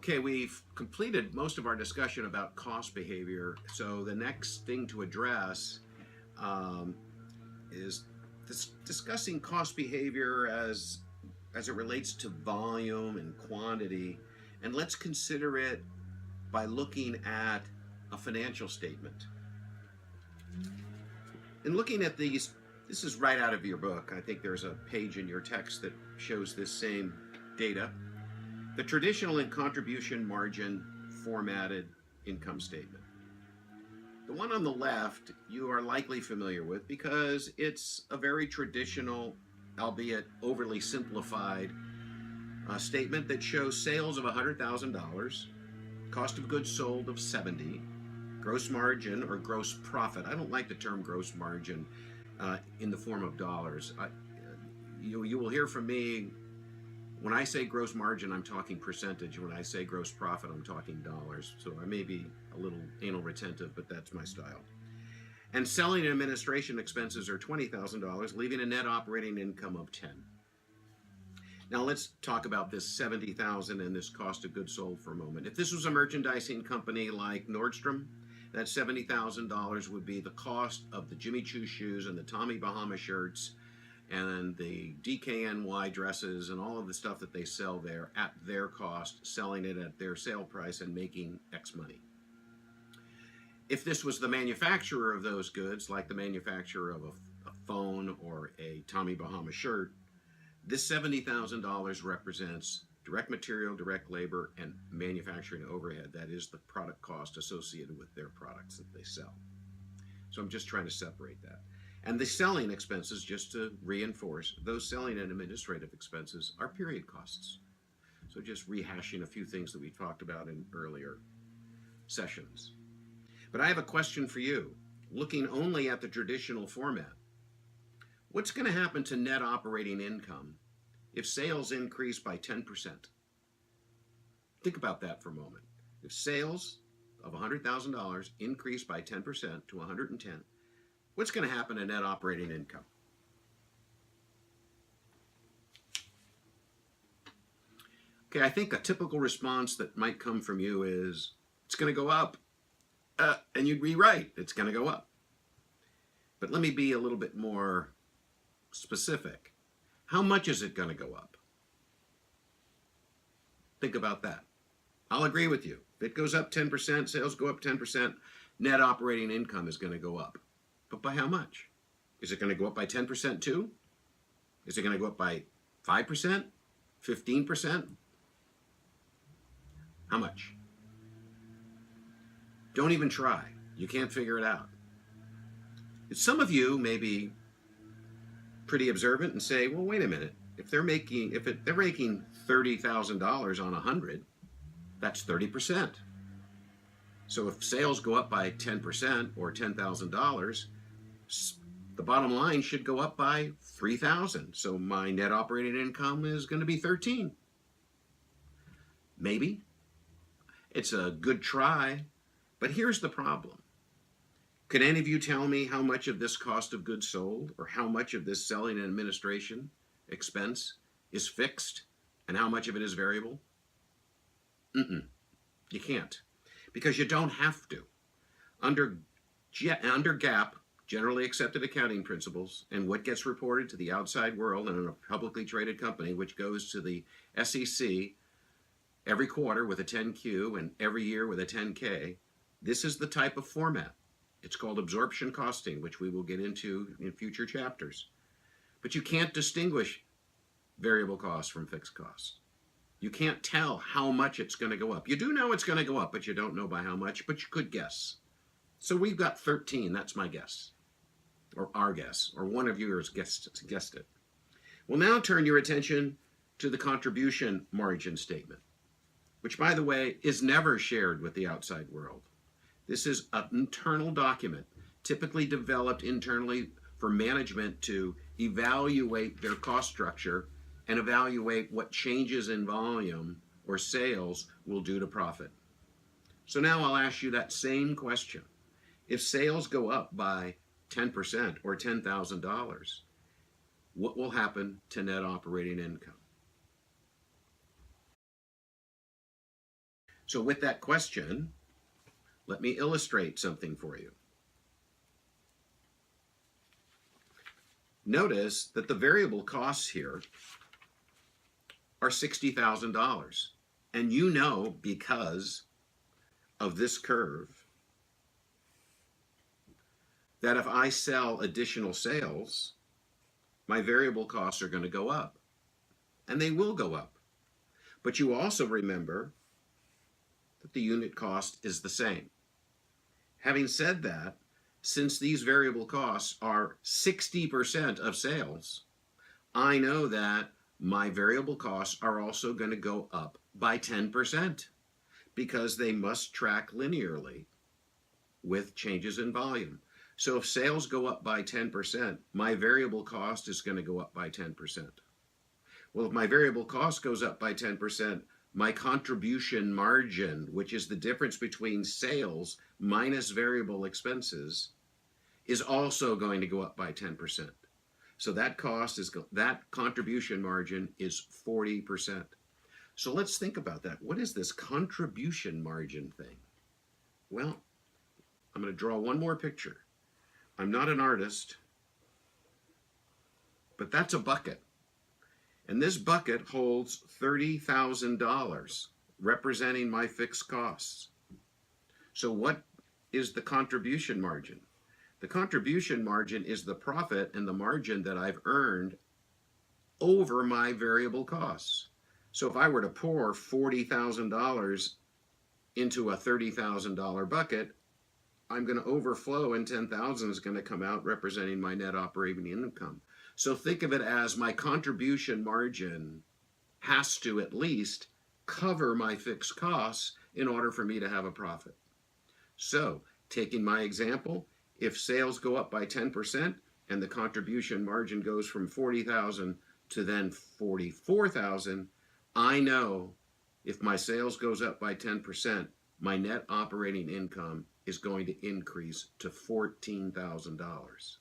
Okay, we've completed most of our discussion about cost behavior. So the next thing to address um, is discussing cost behavior as it relates to volume and quantity. And let's consider it by looking at a financial statement. In looking at these, this is right out of your book. I think there's a page in your text that shows this same data. The traditional and contribution margin formatted income statement. The one on the left you are likely familiar with because it's a very traditional, albeit overly simplified, statement that shows sales of $100,000, cost of goods sold of 70, gross margin or gross profit. I don't like the term gross margin in the form of dollars. You will hear from me. When I say gross margin, I'm talking percentage. When I say gross profit, I'm talking dollars. So I may be a little anal retentive, but that's my style. And selling and administration expenses are $20,000, leaving a net operating income of 10. Now let's talk about this 70,000 and this cost of goods sold for a moment. If this was a merchandising company like Nordstrom, that $70,000 would be the cost of the Jimmy Choo shoes and the Tommy Bahama shirts and the DKNY dresses and all of the stuff that they sell there at their cost, selling it at their sale price and making X money. If this was the manufacturer of those goods, like the manufacturer of a phone or a Tommy Bahama shirt, this $70,000 represents direct material, direct labor, and manufacturing overhead. That is the product cost associated with their products that they sell. So I'm just trying to separate that. And the selling expenses, just to reinforce, those selling and administrative expenses are period costs. So just rehashing a few things that we talked about in earlier sessions. But I have a question for you. Looking only at the traditional format, what's going to happen to net operating income if sales increase by 10%? Think about that for a moment. If sales of $100,000 increase by 10% to 110, what's going to happen to net operating income? Okay, I think a typical response that might come from you is, it's going to go up. And you'd be right, it's going to go up. But let me be a little bit more specific. How much is it going to go up? Think about that. I'll agree with you. If it goes up 10%, sales go up 10%, net operating income is going to go up. But by how much? Is it going to go up by 10% too? Is it going to go up by 5%? 15%? How much? Don't even try. You can't figure it out. Some of you may be pretty observant and say, well, wait a minute. If they're making $30,000 on 100, that's 30%. So if sales go up by 10% or $10,000, the bottom line should go up by 3,000. So my net operating income is going to be 13. Maybe. It's a good try, but here's the problem. Could any of you tell me how much of this cost of goods sold or how much of this selling and administration expense is fixed and how much of it is variable? You can't, because you don't have to. Under GAAP, generally accepted accounting principles, and what gets reported to the outside world and in a publicly traded company, which goes to the SEC every quarter with a 10Q and every year with a 10K, this is the type of format. It's called absorption costing, which we will get into in future chapters. But you can't distinguish variable costs from fixed costs. You can't tell how much it's going to go up. You do know it's going to go up, but you don't know by how much, but you could guess. So we've got 13, that's my guess, or our guess, or one of yours guessed it. We'll now turn your attention to the contribution margin statement, which, by the way, is never shared with the outside world. This is an internal document, typically developed internally for management to evaluate their cost structure and evaluate what changes in volume or sales will do to profit. So now I'll ask you that same question. If sales go up by 10% or $10,000, what will happen to net operating income? So with that question, let me illustrate something for you. Notice that the variable costs here are $60,000. And you know, because of this curve, that if I sell additional sales, my variable costs are going to go up. And they will go up. But you also remember that the unit cost is the same. Having said that, since these variable costs are 60% of sales, I know that my variable costs are also going to go up by 10% because they must track linearly with changes in volume. So if sales go up by 10%, my variable cost is going to go up by 10%. Well, if my variable cost goes up by 10%, my contribution margin, which is the difference between sales minus variable expenses, is also going to go up by 10%. So that contribution margin is 40%. So let's think about that. What is this contribution margin thing? Well, I'm going to draw one more picture. I'm not an artist, but that's a bucket. And this bucket holds $30,000, representing my fixed costs. So what is the contribution margin? The contribution margin is the profit and the margin that I've earned over my variable costs. So if I were to pour $40,000 into a $30,000 bucket, I'm going to overflow and $10,000 is going to come out representing my net operating income. So think of it as my contribution margin has to at least cover my fixed costs in order for me to have a profit. So taking my example, if sales go up by 10% and the contribution margin goes from 40,000 to then 44,000, I know if my sales goes up by 10%, my net operating income is going to increase to $14,000.